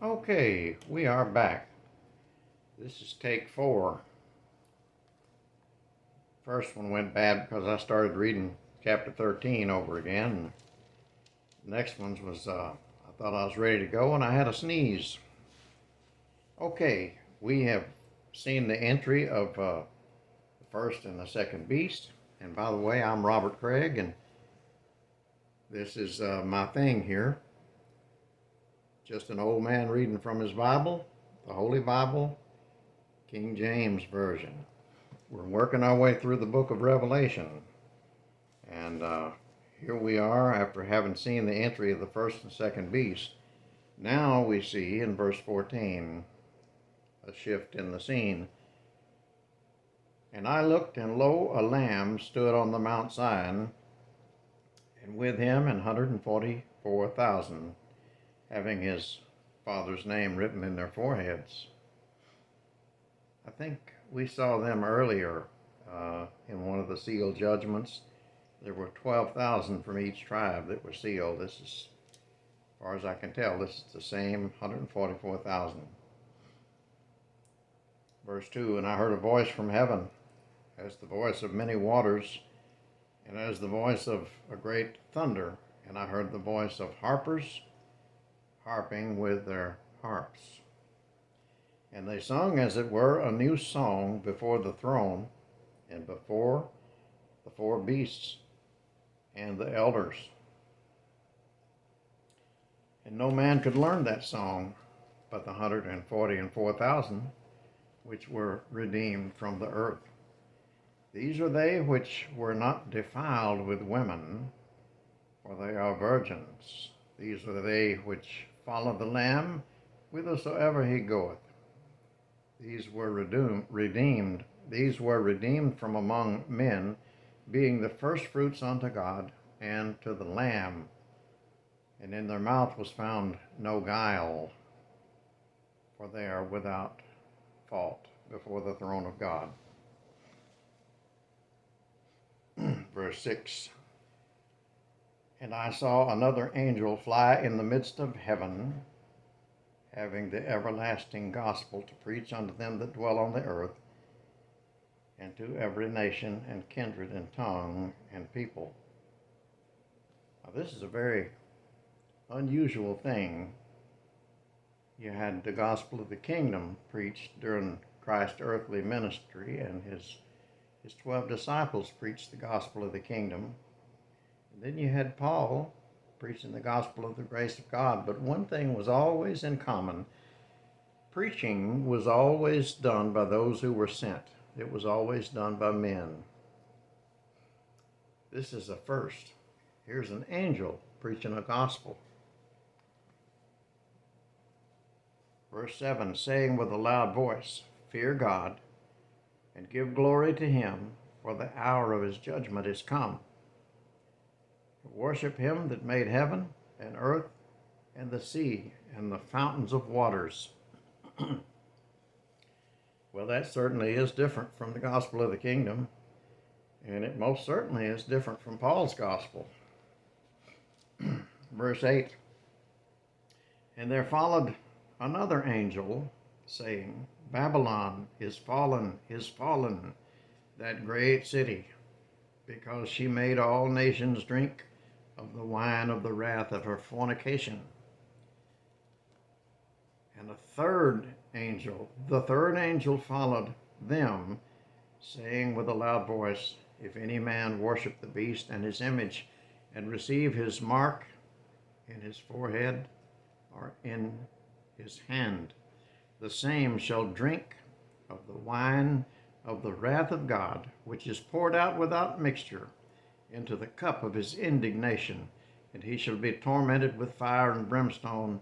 Okay, we are back. This is take 4. First one went bad because I started reading chapter 13 over again. The next one was, I thought I was ready to go and I had a sneeze. Okay, we have seen the entry of the first and the second beast. And by the way, I'm Robert Craig, and this is my thing here. Just an old man reading from his Bible, the Holy Bible, King James Version. We're working our way through the book of Revelation. And here we are after having seen the entry of the first and second beast. Now we see in verse 14 a shift in the scene. And I looked, and lo, a lamb stood on the Mount Zion, and with him 144,000, having his Father's name written in their foreheads. I think we saw them earlier in one of the seal judgments. There were 12,000 from each tribe that were sealed. This is, as far as I can tell, this is the same 144,000. Verse 2, and I heard a voice from heaven, as the voice of many waters, and as the voice of a great thunder. And I heard the voice of harpers harping with their harps. And they sung, as it were, a new song before the throne and before the four beasts and the elders. And no man could learn that song but the 144,000 which were redeemed from the earth. These are they which were not defiled with women, for they are virgins. These are they which follow the Lamb whithersoever he goeth. These were redeemed. These were redeemed from among men, being the firstfruits unto God and to the Lamb. And in their mouth was found no guile, for they are without fault before the throne of God. Verse 6, and I saw another angel fly in the midst of heaven, having the everlasting gospel to preach unto them that dwell on the earth, and to every nation and kindred and tongue and people. Now, this is a very unusual thing. You had the gospel of the kingdom preached during Christ's earthly ministry, and his 12 disciples preached the gospel of the kingdom. And then you had Paul preaching the gospel of the grace of God. But one thing was always in common. Preaching was always done by those who were sent. It was always done by men. This is a first. Here's an angel preaching a gospel. Verse 7, saying with a loud voice, fear God, and give glory to him, for the hour of his judgment is come. Worship him that made heaven and earth and the sea and the fountains of waters. Well, that certainly is different from the gospel of the kingdom, and it most certainly is different from Paul's gospel. Verse 8, and there followed another angel, saying, Babylon is fallen, that great city, because she made all nations drink of the wine of the wrath of her fornication. And the third angel followed them, saying with a loud voice, if any man worship the beast and his image, and receive his mark in his forehead or in his hand, the same shall drink of the wine of the wrath of God, which is poured out without mixture into the cup of his indignation, and he shall be tormented with fire and brimstone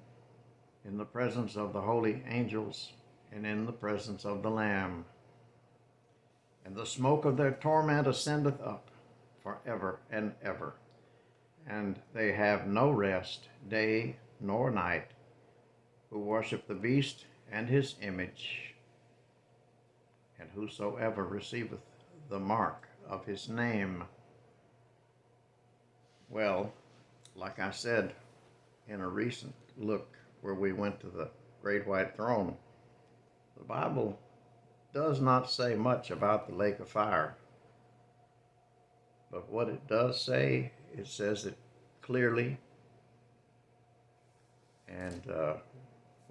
in the presence of the holy angels and in the presence of the Lamb. And the smoke of their torment ascendeth up forever and ever, and they have no rest, day nor night, who worship the beast and his image, and whosoever receiveth the mark of his name. Well, like I said in a recent look where we went to the great white throne. The Bible does not say much about the lake of fire, but what it does say, it says it clearly, and well,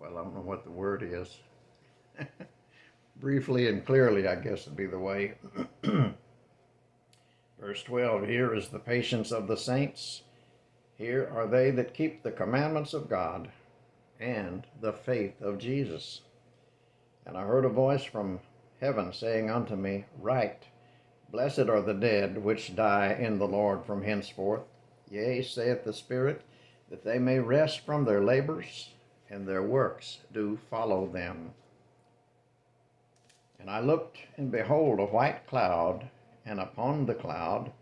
I don't know what the word is. Briefly and clearly, I guess would be the way. Verse 12, here is the patience of the saints. Here are they that keep the commandments of God and the faith of Jesus. And I heard a voice from heaven saying unto me, Write, blessed are the dead which die in the Lord from henceforth. Yea, saith the Spirit, that they may rest from their labors, and their works do follow them. And I looked, and behold, a white cloud, and upon the cloud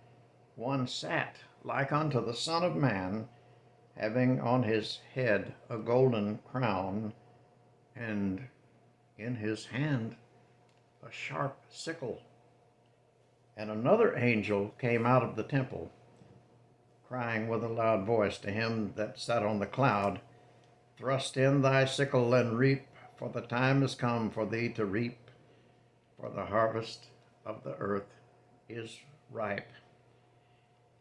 one sat like unto the Son of Man, having on his head a golden crown, and in his hand a sharp sickle. And another angel came out of the temple, crying with a loud voice to him that sat on the cloud, Thrust in thy sickle and reap, for the time is come for thee to reap, for the harvest of the earth is ripe.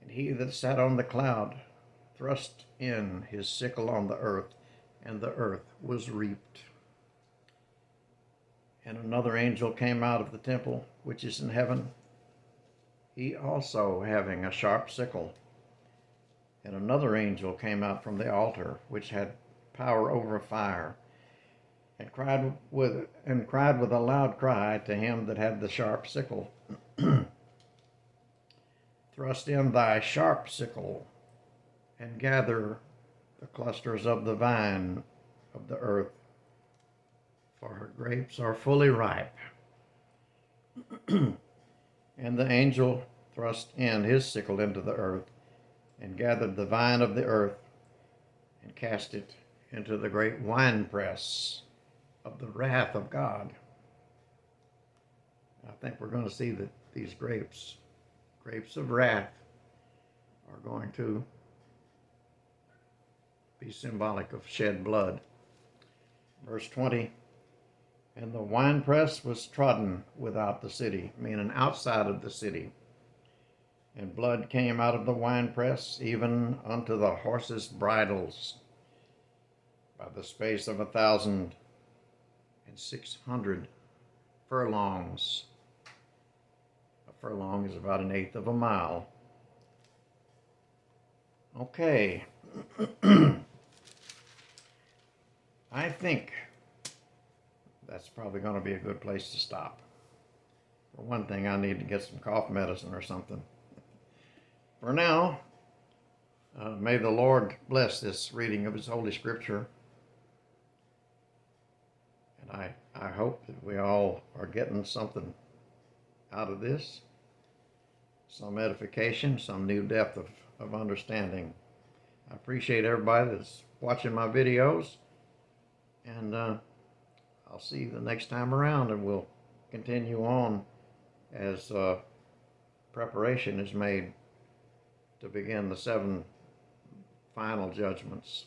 And he that sat on the cloud thrust in his sickle on the earth, and the earth was reaped. And another angel came out of the temple which is in heaven, he also having a sharp sickle. And another angel came out from the altar, which had power over fire, and cried with a loud cry to him that had the sharp sickle, Thrust in thy sharp sickle, and gather the clusters of the vine of the earth, for her grapes are fully ripe. And the angel thrust in his sickle into the earth, and gathered the vine of the earth, and cast it into the great winepress of the wrath of God. I think we're going to see that these grapes of wrath, are going to be symbolic of shed blood. Verse 20, and the winepress was trodden without the city, meaning outside of the city. And blood came out of the winepress, even unto the horses' bridles, by the space of 1,600 furlongs. A furlong is about 1/8 of a mile. Okay. I think that's probably going to be a good place to stop. For one thing, I need to get some cough medicine or something. For now, may the Lord bless this reading of His Holy Scripture. And I hope that we all are getting something out of this, some edification, some new depth of understanding. I appreciate everybody that's watching my videos, and I'll see you the next time around, and we'll continue on as preparation is made to begin the 7 final judgments.